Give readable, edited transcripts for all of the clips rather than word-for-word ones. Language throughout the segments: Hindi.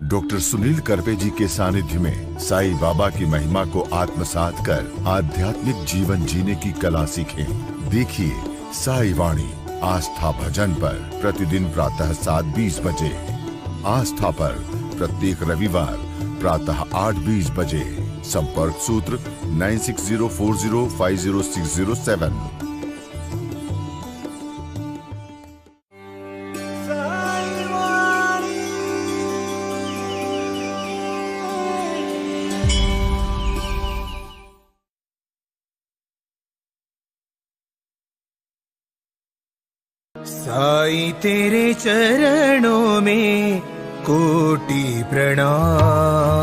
डॉक्टर सुनील करपे जी के सानिध्य में साईं बाबा की महिमा को आत्मसात कर आध्यात्मिक जीवन जीने की कला सीखें। देखिए साई वाणी आस्था भजन पर प्रतिदिन प्रातः 7:20 बजे। आस्था पर प्रत्येक रविवार प्रातः 8:20 बजे। संपर्क सूत्र 9604050607। साईं तेरे चरणों में कोटि प्रणाम।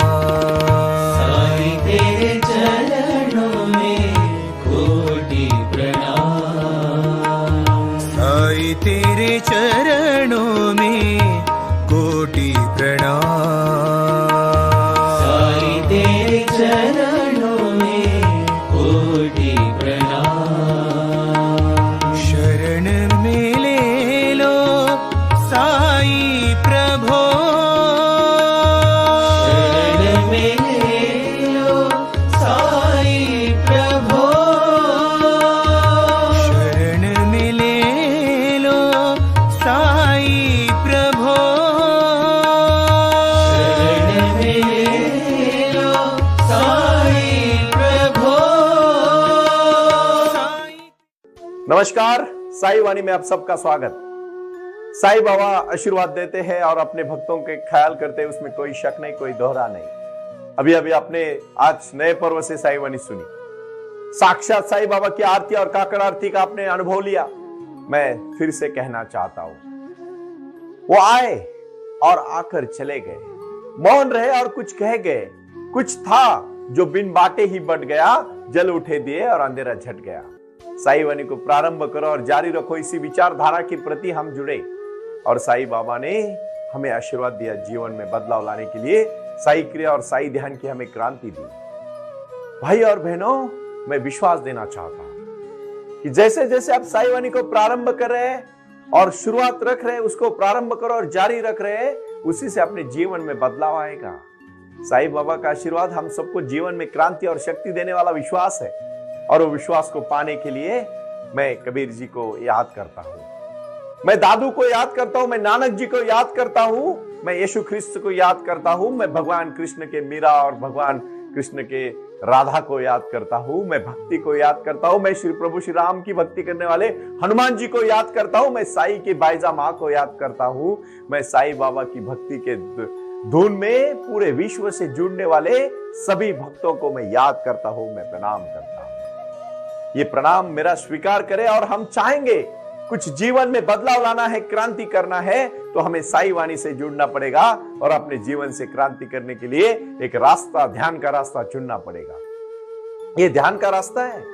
साईं तेरे चरणों में कोटि प्रणाम। साईं तेरे चरणों में कोटि प्रणाम। साईं तेरे चरणों में कोटि प्रणाम। शरण में ले लो साईं प्रभो। शरण में ले लो साईं प्रभो। शरण में ले लो साईं प्रभो। शरण में ले लो साईं प्रभो। नमस्कार, साई वाणी में आप सबका स्वागत। साई बाबा आशीर्वाद देते हैं और अपने भक्तों के ख्याल करते हैं, उसमें कोई शक नहीं, कोई दोहरा नहीं। अभी अभी आपने आज नए पर्व से साई वाणी सुनी। साक्षात साई बाबा की आरती और काकड़ आरती का आपने अनुभव लिया। मैं फिर से कहना चाहता हूं, वो आए और आकर चले गए, मौन रहे और कुछ कह गए। कुछ था जो बिन बाटे ही बट गया, जल उठे दिए और अंधेरा झट गया। साई वाणी को प्रारंभ करो और जारी रखो। इसी विचारधारा के प्रति हम जुड़े और साई बाबा ने हमें आशीर्वाद दिया जीवन में बदलाव लाने के लिए। साई क्रिया और साई ध्यान की हमें क्रांति दी। भाई और बहनों, मैं विश्वास देना चाहता हूं कि जैसे जैसे आप साई वाणी को प्रारंभ कर रहे हैं और शुरुआत रख रहे हैं, उसको प्रारंभ करो और जारी रख रहे हैं, उसी से अपने जीवन में बदलाव आएगा। साई बाबा का आशीर्वाद हम सबको जीवन में क्रांति और शक्ति देने वाला विश्वास है। और वो विश्वास को पाने के लिए मैं कबीर जी को याद करता हूं, मैं दादू को याद करता हूं, मैं नानक जी को याद करता हूं, मैं यीशु ख्रिस्त को याद करता हूं, मैं भगवान कृष्ण के मीरा और भगवान कृष्ण के राधा को याद करता हूं, मैं भक्ति को याद करता हूं, मैं श्री प्रभु श्री राम की भक्ति करने वाले हनुमान जी को याद करता हूं, मैं साई की बाईजा माँ को याद करता हूं, मैं साई बाबा की भक्ति के धुन में पूरे विश्व से जुड़ने वाले सभी भक्तों को मैं याद करता हूं, मैं प्रणाम करता हूं। ये प्रणाम मेरा स्वीकार करें और हम चाहेंगे कुछ जीवन में बदलाव लाना है, क्रांति करना है, तो हमें साई वाणी से जुड़ना पड़ेगा और अपने जीवन से क्रांति करने के लिए एक रास्ता, ध्यान का रास्ता चुनना पड़ेगा। ये ध्यान का रास्ता है।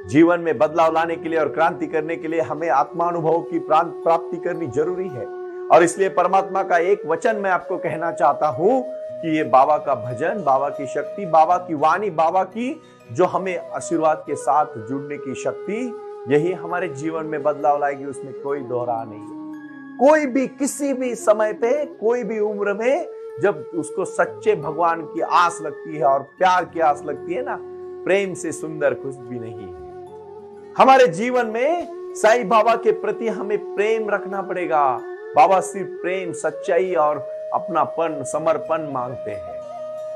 जीवन में बदलाव लाने के लिए और क्रांति करने के लिए हमें आत्मानुभव की प्राप्ति करनी जरूरी है। और इसलिए परमात्मा का एक वचन मैं आपको कहना चाहता हूं कि ये बाबा का भजन, बाबा की शक्ति, बाबा की वाणी, बाबा की जो हमें आशीर्वाद के साथ जुड़ने की शक्ति, यही हमारे जीवन में बदलाव लाएगी। उसमें कोई दोहरा नहीं है। कोई भी किसी भी समय पे, कोई भी उम्र में जब उसको सच्चे भगवान की आस लगती है और प्यार की आस लगती है ना, प्रेम से सुंदर कुछ भी नहीं है। हमारे जीवन में साईं बाबा के प्रति हमें प्रेम रखना पड़ेगा। बाबा सिर्फ प्रेम, सच्चाई और अपनापन, समर्पण मांगते हैं।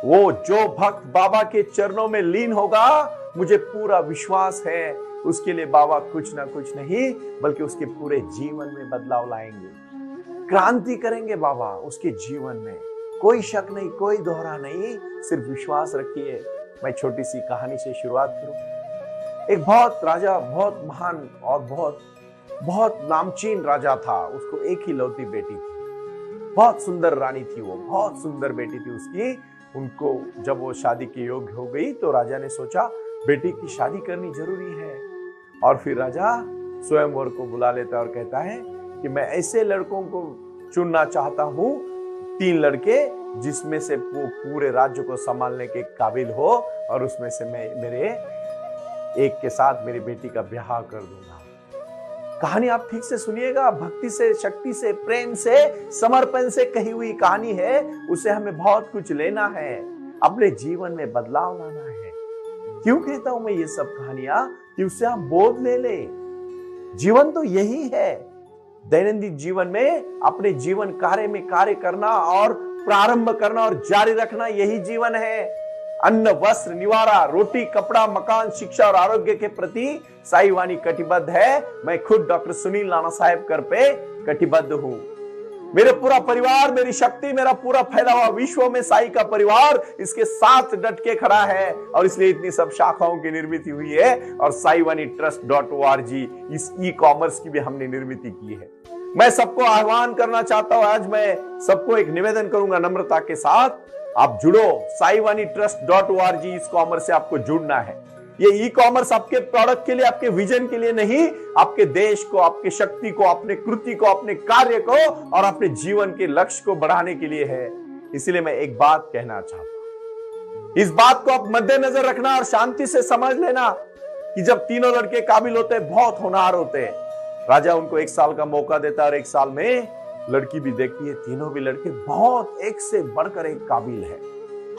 वो जो भक्त बाबा के चरणों में लीन होगा, मुझे पूरा विश्वास है उसके लिए बाबा कुछ ना कुछ नहीं बल्कि उसके पूरे जीवन में बदलाव लाएंगे, क्रांति करेंगे बाबा उसके जीवन में। कोई शक नहीं, कोई दोहरा नहीं, सिर्फ विश्वास रखिए। मैं छोटी सी कहानी से शुरुआत करूं। एक बहुत राजा, बहुत महान और बहुत नामचीन राजा था। उसको एक ही लौती बेटी थी, बहुत सुंदर रानी थी वो, बहुत सुंदर बेटी थी उसकी। उनको जब वो शादी के योग्य हो गई तो राजा ने सोचा बेटी की शादी करनी जरूरी है। और फिर राजा स्वयंवर को बुला लेता है और कहता है कि मैं ऐसे लड़कों को चुनना चाहता हूं, 3 लड़के, जिसमें से वो पूरे राज्य को संभालने के काबिल हो, और उसमें से मैं मेरे एक के साथ मेरी बेटी का ब्याह कर दूंगा। कहानी आप ठीक से सुनिएगा, भक्ति से, शक्ति से, प्रेम से, समर्पण से कही हुई कहानी है। उसे हमें बहुत कुछ लेना है, अपने जीवन में बदलाव लाना है। क्यों कहता हूं मैं ये सब कहानियां? कि उससे हम बोध ले ले। जीवन तो यही है, दैनंदिन जीवन में अपने जीवन कार्य में कार्य करना और प्रारंभ करना और जारी रखना, यही जीवन है। अन्न, वस्त्र, निवारा, रोटी, कपड़ा, मकान, शिक्षा और आरोग्य के प्रति साई वाणी कटिबद्ध है। मैं खुद डॉक्टर सुनील नाना साहेब कर पे कटिबद्ध हूं। मेरे पूरा परिवार, मेरी शक्ति, मेरा पूरा फैला हुआ विश्व में साई का परिवार इसके साथ डट के खड़ा है, और इसलिए इतनी सब शाखाओं की निर्मित हुई है। और saiwanitrust.org इस ई-कॉमर्स की भी हमने निर्मित की है। मैं सबको आह्वान करना चाहता हूं, आज मैं सबको एक निवेदन करूंगा नम्रता के साथ, आप जुड़ो। saiwanitrust.org इस कॉमर्स से आपको जुड़ना है। ये ई कॉमर्स आपके प्रोडक्ट के लिए, आपके विजन के लिए नहीं, आपके देश को, आपके शक्ति को, अपने कृति को, अपने कार्य को और अपने जीवन के लक्ष्य को बढ़ाने के लिए है। इसलिए मैं एक बात कहना चाहता हूं, इस बात को आप मद्देनजर रखना और शांति से समझ लेना कि जब तीनों लड़के काबिल होते हैं, बहुत होनहार होते हैं, राजा उनको 1 साल का मौका देता है और 1 साल में लड़की भी देखती है। तीनों भी लड़के बहुत एक से बढ़कर एक काबिल है।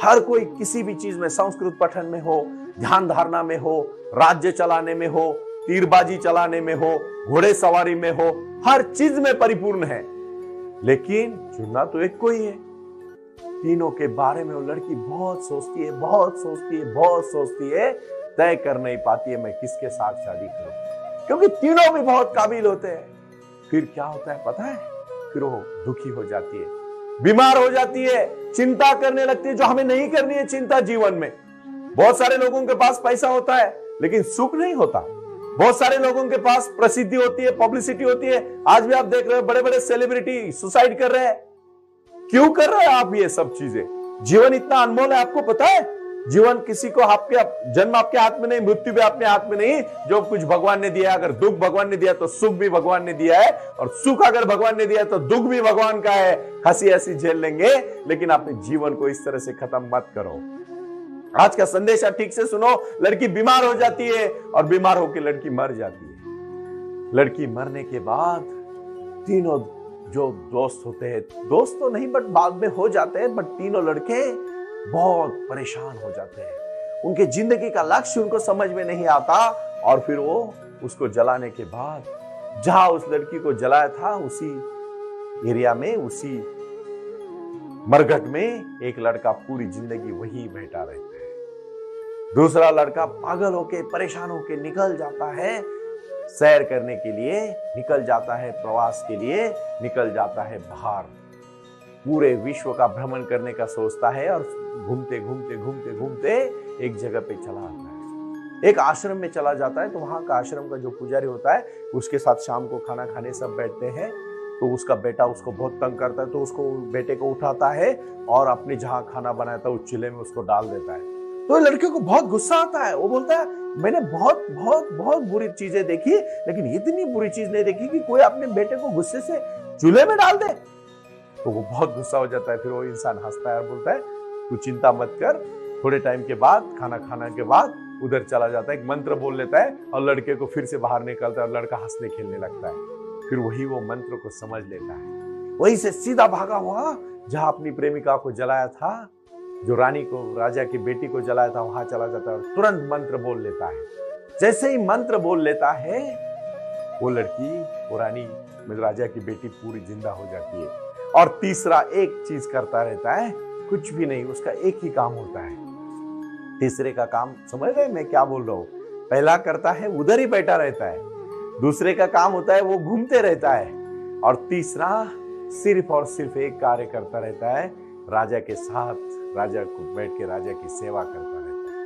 हर कोई किसी भी चीज में, संस्कृत पठन में हो, ध्यान धारणा में हो, राज्य चलाने में हो, तीरबाजी चलाने में हो, घोड़े सवारी में हो, हर चीज में परिपूर्ण है। लेकिन चुनना तो एक को ही है। तीनों के बारे में वो लड़की बहुत सोचती है, बहुत सोचती है, बहुत सोचती है, तय कर नहीं पाती है मैं किसके साथ शादी करूं, क्योंकि तीनों भी बहुत काबिल होते हैं। फिर क्या होता है पता है? फिर वो दुखी हो जाती है, बीमार हो जाती है, चिंता करने लगती है, जो हमें नहीं करनी है चिंता जीवन में। बहुत सारे लोगों के पास पैसा होता है लेकिन सुख नहीं होता। बहुत सारे लोगों के पास प्रसिद्धि होती है, पब्लिसिटी होती है। आज भी आप देख रहे हो बड़े बड़े सेलिब्रिटी सुसाइड कर रहे हैं। क्यों कर रहे हैं आप ये सब चीजें? जीवन इतना अनमोल है, आपको पता है? जीवन किसी को, आपके जन्म आपके हाथ में नहीं, मृत्यु भी अपने हाथ में नहीं। जो कुछ भगवान ने दिया, अगर दुख भगवान ने दिया तो सुख भी भगवान ने दिया है, और सुख अगर भगवान ने दिया तो दुख भी भगवान का है। हंसी हंसी झेल लेंगे, लेकिन अपने जीवन को इस तरह से खत्म मत करो। आज का संदेशा ठीक से सुनो। लड़की बीमार हो जाती है और बीमार होकर लड़की मर जाती है। लड़की मरने के बाद तीनों जो दोस्त होते हैं, दोस्त तो नहीं बट बाद में हो जाते हैं, बट तीनों लड़के बहुत परेशान हो जाते हैं। उनके जिंदगी का लक्ष्य उनको समझ में नहीं आता, और फिर वो उसको जलाने के बाद, जहां उस लड़की को जलाया था उसी एरिया में, उसी मरघट में एक लड़का पूरी जिंदगी वही बैठा रहता है। दूसरा लड़का पागल होके, परेशान होके निकल जाता है, सैर करने के लिए निकल जाता है, प्रवास के लिए निकल जाता है बाहर, पूरे विश्व का भ्रमण करने का सोचता है, और घूमते घूमते घूमते घूमते एक जगह पे चला आता है। एक आश्रम में चला जाता है। तो वहां का आश्रम का जो पुजारी होता है, उसके साथ शाम को खाना खाने सब बैठते हैं। तो उसका बेटा उसको बहुत तंग करता है, तो उसको बेटे को उठाता है और अपने जहां खाना बनाया था उस चूल्हे में उसको डाल देता है। तो लड़के को बहुत गुस्सा आता है। वो बोलता है मैंने बहुत बहुत बहुत बुरी चीजें देखी, लेकिन इतनी बुरी चीज नहीं देखी कि कोई अपने बेटे को गुस्से से चूल्हे में डाल दे। तो वो बहुत गुस्सा हो जाता है। फिर वो इंसान हंसता है और बोलता है तू चिंता मत कर। थोड़े टाइम के बाद, खाना खाने के बाद उधर चला जाता है, एक मंत्र बोल लेता है और लड़के को फिर से बाहर निकलता है और लड़का हंसने खेलने लगता है। फिर वही वो मंत्र को समझ लेता है। वहीं से सीधा भागा हुआ जहां अपनी प्रेमिका को जलाया था, जो रानी को, राजा की बेटी को जलाया था, वहां चला जाता है और तुरंत मंत्र बोल लेता है। जैसे ही मंत्र बोल लेता है, वो लड़की, वो रानी, राजा की बेटी पूरी जिंदा हो जाती है। और तीसरा एक चीज करता रहता है, कुछ भी नहीं, उसका एक ही काम होता है। तीसरे का काम समझ रहे मैं क्या बोल रहा हूं? पहला करता है उधर ही बैठा रहता है, दूसरे का काम होता है वो घूमते रहता है, और तीसरा सिर्फ और सिर्फ एक कार्य करता रहता है, राजा के साथ, राजा को बैठ के राजा की सेवा करता रहता है,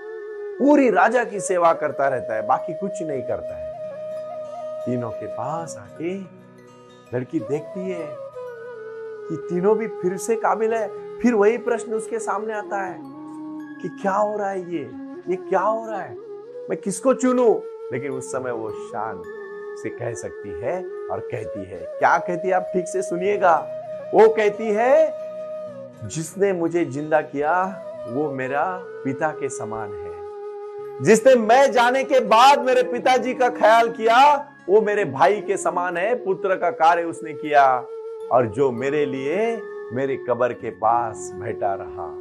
पूरी राजा की सेवा करता रहता है, बाकी कुछ नहीं करता है। तीनों के पास आके लड़की देखती है कि तीनों भी फिर से काबिल है। फिर वही प्रश्न उसके सामने आता है कि क्या हो रहा है, ये क्या हो रहा है, मैं किसको चुनूं? लेकिन उस समय वो शान से कह सकती है और कहती है, क्या कहती है आप ठीक से सुनिएगा। वो कहती है जिसने मुझे जिंदा किया वो मेरा पिता के समान है, जिसने मैं जाने के बाद मेरे पिताजी का ख्याल किया वो मेरे भाई के समान है, पुत्र का कार्य उसने किया, और जो मेरे लिए मेरी कब्र के पास बैठा रहा,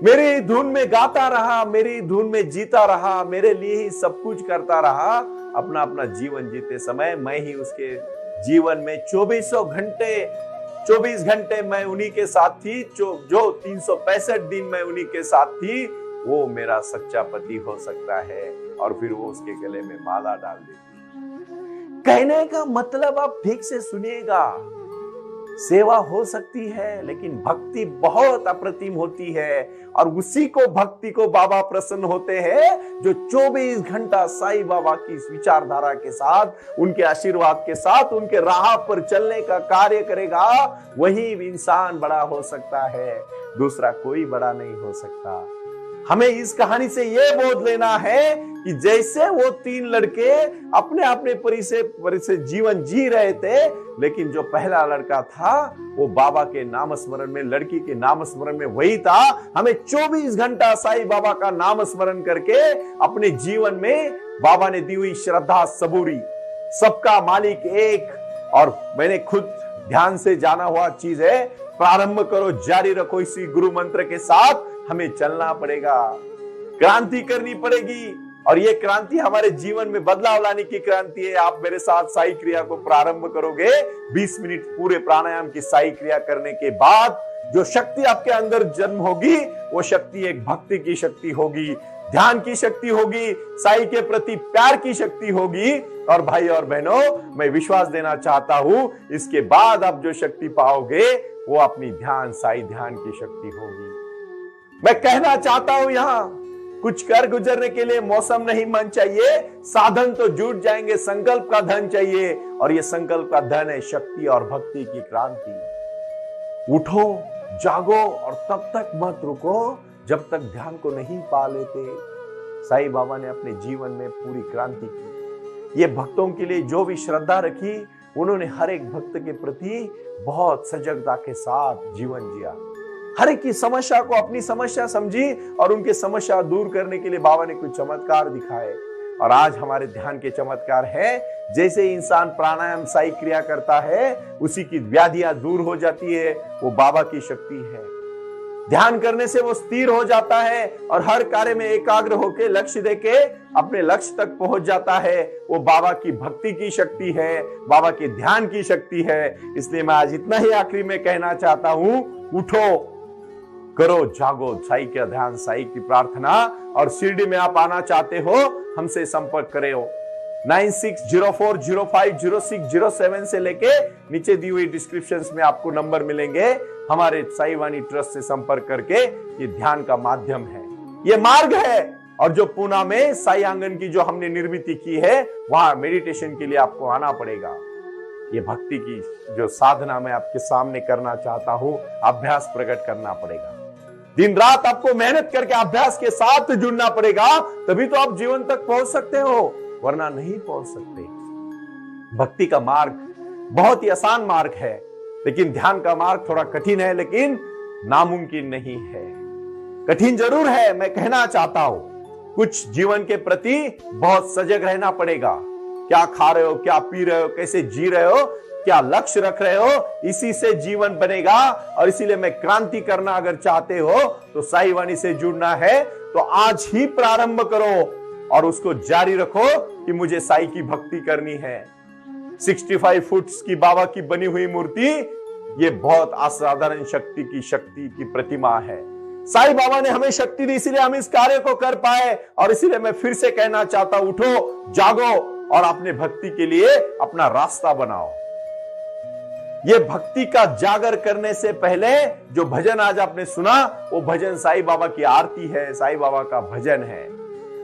मेरी धुन में गाता रहा, मेरी धुन में जीता रहा, मेरे लिए ही सब कुछ करता रहा। अपना अपना जीवन जीते समय मैं ही उसके जीवन में 24 घंटे मैं उन्हीं के साथ थी, जो 365 दिन मैं उन्हीं के साथ थी। वो मेरा सच्चा पति हो सकता है, और फिर वो उसके गले में माला डाल देती। कहने का मतलब आप ठीक से सुनिएगा, सेवा हो सकती है लेकिन भक्ति बहुत अप्रतिम होती है, और उसी को भक्ति को बाबा प्रसन्न होते हैं जो 24 घंटा साईं बाबा की विचारधारा के साथ, उनके आशीर्वाद के साथ, उनके राह पर चलने का कार्य करेगा। वही इंसान बड़ा हो सकता है, दूसरा कोई बड़ा नहीं हो सकता। हमें इस कहानी से यह बोध लेना है कि जैसे वो 3 लड़के अपने अपने परिसे जीवन जी रहे थे, लेकिन जो पहला लड़का था वो बाबा के नाम स्मरण में, लड़की के नाम स्मरण में वही था। हमें 24 घंटा साईं बाबा का नाम स्मरण करके अपने जीवन में बाबा ने दी हुई श्रद्धा, सबूरी, सबका मालिक एक, और मैंने खुद ध्यान से जाना हुआ चीज है, प्रारंभ करो जारी रखो, इसी गुरु मंत्र के साथ हमें चलना पड़ेगा, क्रांति करनी पड़ेगी। और ये क्रांति हमारे जीवन में बदलाव लाने की क्रांति है। आप मेरे साथ साई क्रिया को प्रारंभ करोगे, 20 मिनट पूरे प्राणायाम की साई क्रिया करने के बाद जो शक्ति आपके अंदर जन्म होगी, वो शक्ति एक भक्ति की शक्ति होगी, ध्यान की शक्ति होगी, साई के प्रति प्यार की शक्ति होगी। और भाई और बहनों, मैं विश्वास देना चाहता हूं, इसके बाद आप जो शक्ति पाओगे वो अपनी ध्यान, साई ध्यान की शक्ति होगी। मैं कहना चाहता हूं, यहां कुछ कर गुजरने के लिए मौसम नहीं, मन चाहिए, साधन तो जुट जाएंगे, संकल्प का धन चाहिए, और ये संकल्प का धन है शक्ति और भक्ति की क्रांति। उठो, जागो, और तब तक मत रुको जब तक ध्यान को नहीं पा लेते। साईं बाबा ने अपने जीवन में पूरी क्रांति की। ये भक्तों के लिए जो भी श्रद्धा रखी, उन्होंने हर एक भक्त के प्रति बहुत सजगता के साथ जीवन जिया, हर एक की समस्या को अपनी समस्या समझी, और उनके समस्या दूर करने के लिए बाबा ने कुछ चमत्कार दिखाए। और आज हमारे ध्यान के चमत्कार है, जैसे इंसान प्राणायाम साई क्रिया करता है, उसी की व्याधियां दूर हो जाती है, वो बाबा की शक्ति है। ध्यान करने से वो स्थिर हो जाता है, और हर कार्य में एकाग्र होकर लक्ष्य देके अपने लक्ष्य तक पहुंच जाता है। वो बाबा की भक्ति की शक्ति है, बाबा के ध्यान की शक्ति है। इसलिए मैं आज इतना ही आखिरी में कहना चाहता हूं, उठो, करो, जागो, साई का ध्यान, साई की प्रार्थना। और शिरडी में आप आना चाहते हो, हमसे संपर्क करें। 9604050607 से लेके नीचे दी हुई डिस्क्रिप्शन में आपको नंबर मिलेंगे। हमारे साई वाणी ट्रस्ट से संपर्क करके, ये ध्यान का माध्यम है, ये मार्ग है। और जो पूना में साई आंगन की जो हमने निर्मित की है, वहां मेडिटेशन के लिए आपको आना पड़ेगा। ये भक्ति की जो साधना मैं आपके सामने करना चाहता हूं, अभ्यास प्रकट करना पड़ेगा। दिन रात आपको मेहनत करके अभ्यास के साथ जुड़ना पड़ेगा, तभी तो आप जीवन तक पहुंच सकते हो, वरना नहीं पहुंच सकते। भक्ति का मार्ग बहुत ही आसान मार्ग है, लेकिन ध्यान का मार्ग थोड़ा कठिन है, लेकिन नामुमकिन नहीं है। कठिन जरूर है, मैं कहना चाहता हूं। कुछ जीवन के प्रति बहुत सजग रहना पड़ेगा। क्या खा रहे हो, क्या पी रहे हो, कैसे जी रहे हो, क्या लक्ष्य रख रहे हो, इसी से जीवन बनेगा। और इसीलिए मैं क्रांति करना अगर चाहते हो तो साई वाणी से जुड़ना है, तो आज ही प्रारंभ करो और उसको जारी रखो कि मुझे साई की भक्ति करनी है। 65 फुट की बाबा की बनी हुई मूर्ति, ये बहुत असाधारण शक्ति की प्रतिमा है। साईं बाबा ने हमें शक्ति दी, इसीलिए हम इस कार्य को कर पाए। और इसीलिए मैं फिर से कहना चाहता हूं, उठो, जागो और अपने भक्ति के लिए अपना रास्ता बनाओ। ये भक्ति का जागर करने से पहले जो भजन आज आपने सुना, वो भजन साईं बाबा की आरती है, साईं बाबा का भजन है।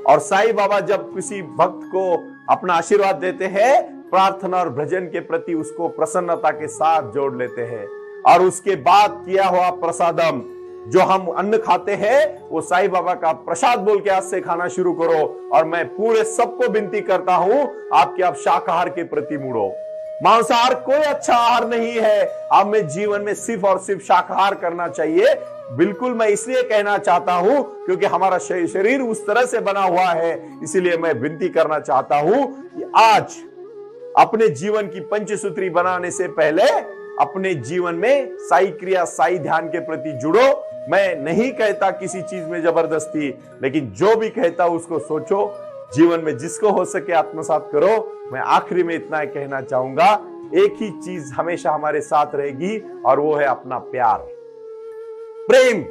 और साईं बाबा जब किसी भक्त को अपना आशीर्वाद देते हैं, प्रार्थना और भजन के प्रति उसको प्रसन्नता के साथ जोड़ लेते हैं। और उसके बाद किया हुआ प्रसादम, जो हम अन्न खाते हैं, वो साईं बाबा का प्रसाद बोल के आज से खाना शुरू करो। और मैं पूरे सबको विनती करता हूं, आपके आप शाकाहार के प्रति मुड़ो। मांसाहार कोई अच्छा आहार नहीं है, आप में जीवन में सिर्फ और सिर्फ शाकाहार करना चाहिए। बिल्कुल मैं इसलिए कहना चाहता हूं क्योंकि हमारा शरीर उस तरह से बना हुआ है। इसीलिए मैं विनती करना चाहता हूं कि आज अपने जीवन की पंचसूत्री बनाने से पहले अपने जीवन में साई क्रिया, साई ध्यान के प्रति जुड़ो। मैं नहीं कहता किसी चीज में जबरदस्ती, लेकिन जो भी कहता उसको सोचो, जीवन में जिसको हो सके आत्मसात करो। मैं आखिरी में इतना कहना चाहूंगा, एक ही चीज हमेशा हमारे साथ रहेगी और वो है अपना प्यार, प्रेम।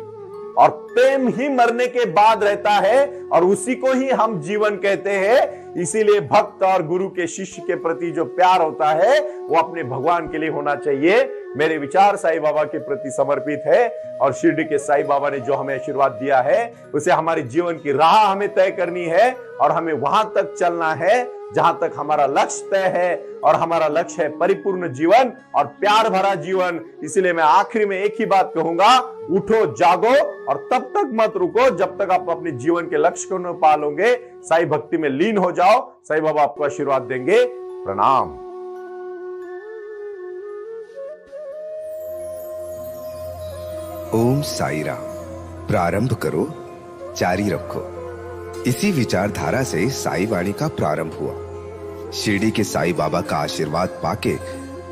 और प्रेम ही मरने के बाद रहता है और उसी को ही हम जीवन कहते हैं। इसीलिए भक्त और गुरु के शिष्य के प्रति जो प्यार होता है वो अपने भगवान के लिए होना चाहिए। मेरे विचार साईं बाबा के प्रति समर्पित है और शिरडी के साईं बाबा ने जो हमें आशीर्वाद दिया है उसे हमारे जीवन की राह हमें तय करनी है और हमें वहां तक चलना है जहां तक हमारा लक्ष्य तय है। और हमारा लक्ष्य है परिपूर्ण जीवन और प्यार भरा जीवन। इसलिए मैं आखिरी में एक ही बात कहूंगा, उठो, जागो और तब तक मत रुको जब तक आप अपने जीवन के लक्ष्य को न पा लोगे। साईं भक्ति में लीन हो जाओ, साईं बाबा आपको आशीर्वाद देंगे। प्रणाम। ओम साई राम। प्रारंभ करो, जारी रखो। इसी विचारधारा से साई वाणी का प्रारंभ हुआ। शिरडी के साई बाबा का आशीर्वाद पाके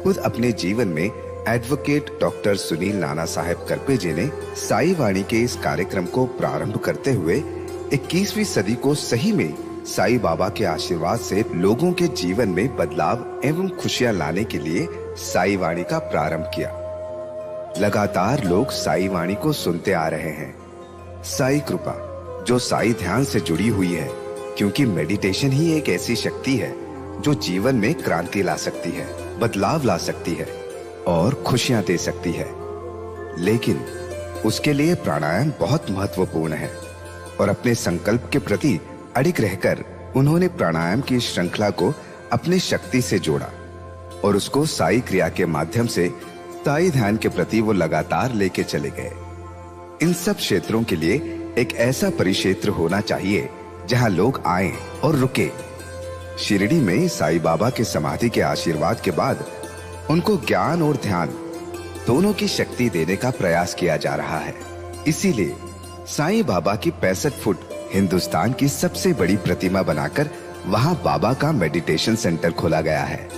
खुद अपने जीवन में एडवोकेट डॉक्टर सुनील नाना साहेब करपे जी ने साई वाणी के इस कार्यक्रम को प्रारंभ करते हुए 21वीं सदी को सही में साई बाबा के आशीर्वाद से लोगों के जीवन में बदलाव एवं खुशियां लाने के लिए साई वाणी का प्रारंभ किया। लगातार लोग साई वाणी को सुनते आ रहे हैं। साई कृपा जो साई ध्यान से जुड़ी हुई है, क्योंकि मेडिटेशन ही एक ऐसी शक्ति है जो जीवन में क्रांति ला सकती है, बदलाव ला सकती है और खुशियां दे सकती है। लेकिन उसके लिए प्राणायाम बहुत महत्वपूर्ण है और अपने संकल्प के प्रति अडिग रहकर उन्होंने प्राणायाम की श्रृंखला को अपने शक्ति से जोड़ा और उसको साई क्रिया के माध्यम से साई ध्यान के प्रति वो लगातार लेके चले गए। इन सब क्षेत्रों के लिए एक ऐसा परिक्षेत्र होना चाहिए जहां लोग आए और रुके। शिरडी में साई बाबा के समाधि के आशीर्वाद के बाद उनको ज्ञान और ध्यान दोनों की शक्ति देने का प्रयास किया जा रहा है। इसीलिए साईं बाबा की 65 फुट हिंदुस्तान की सबसे बड़ी प्रतिमा बनाकर वहां बाबा का मेडिटेशन सेंटर खोला गया है।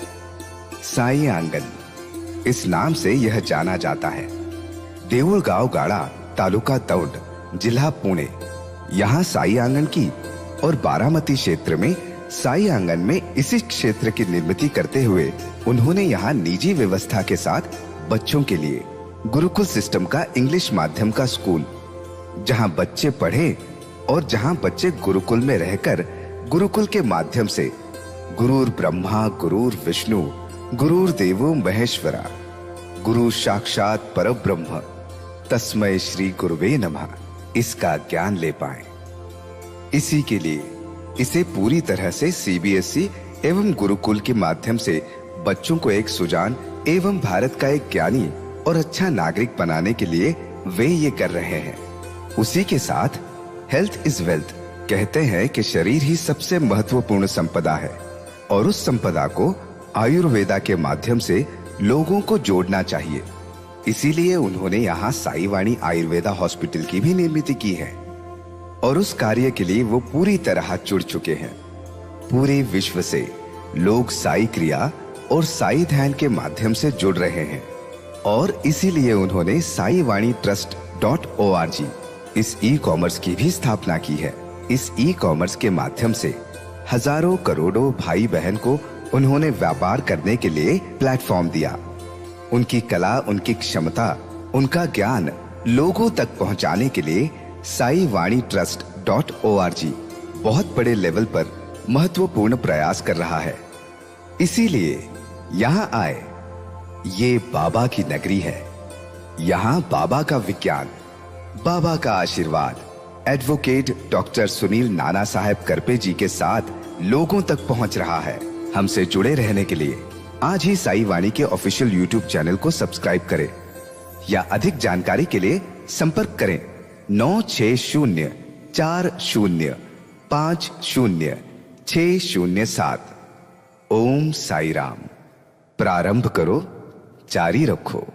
साई आंगन इस नाम से यह जाना जाता है। देऊळगाव गाड़ा, तालुका दौंड, जिला पुणे, यहाँ साई आंगन की और बारामती क्षेत्र में साई आंगन में इसी क्षेत्र की निर्मित करते हुए उन्होंने यहाँ निजी व्यवस्था के साथ बच्चों के लिए गुरुकुल सिस्टम का इंग्लिश माध्यम का स्कूल, जहाँ बच्चे पढ़े और जहाँ बच्चे गुरुकुल में रहकर गुरुकुल के माध्यम से गुरुर ब्रह्मा गुरुर विष्णु गुरुर देवो महेश्वरा गुरु साक्षात परब्रह्म तस्मै श्री गुरुवे नमः इसका ज्ञान ले पाएं। इसी के लिए इसे पूरी तरह से सीबीएसई एवं गुरुकुल के माध्यम से बच्चों को एक सुजान एवं भारत का एक ज्ञानी और अच्छा नागरिक बनाने के लिए वे ये कर रहे हैं। उसी के साथ हेल्थ इज वेल्थ कहते हैं कि शरीर ही सबसे महत्वपूर्ण संपदा है और उस संपदा को आयुर्वेदा के माध्यम से लोगों को जोड़ना चाहिए। इसीलिए उन्होंने यहाँ साई वाणी आयुर्वेदा हॉस्पिटल की भी निर्मित की है और उस कार्य के लिए वो पूरी तरह जुड़ चुके हैं। पूरे विश्व से लोग साई क्रिया और साई ध्यान के माध्यम से जुड़ रहे हैं और इसीलिए उन्होंने साई वाणी trust.org इस ई कॉमर्स की भी स्थापना की है। इस ई कॉमर्स के माध्यम से हजारों करोड़ों भाई बहन को उन्होंने व्यापार करने के लिए प्लेटफॉर्म दिया। उनकी कला, उनकी क्षमता, उनका ज्ञान लोगों तक पहुंचाने के लिए साई वाणी trust.org बहुत बड़े लेवल पर महत्वपूर्ण प्रयास कर रहा है। इसीलिए यहाँ आए। ये बाबा की नगरी है। यहाँ बाबा का विज्ञान, बाबा का आशीर्वाद एडवोकेट डॉक्टर सुनील नाना साहेब करपे जी के साथ लोगों तक पहुंच रहा है। हमसे जुड़े रहने के लिए आज ही साई वाणी के ऑफिशियल यूट्यूब चैनल को सब्सक्राइब करें या अधिक जानकारी के लिए संपर्क करें 9604050607। ओम साई राम। प्रारंभ करो, जारी रखो।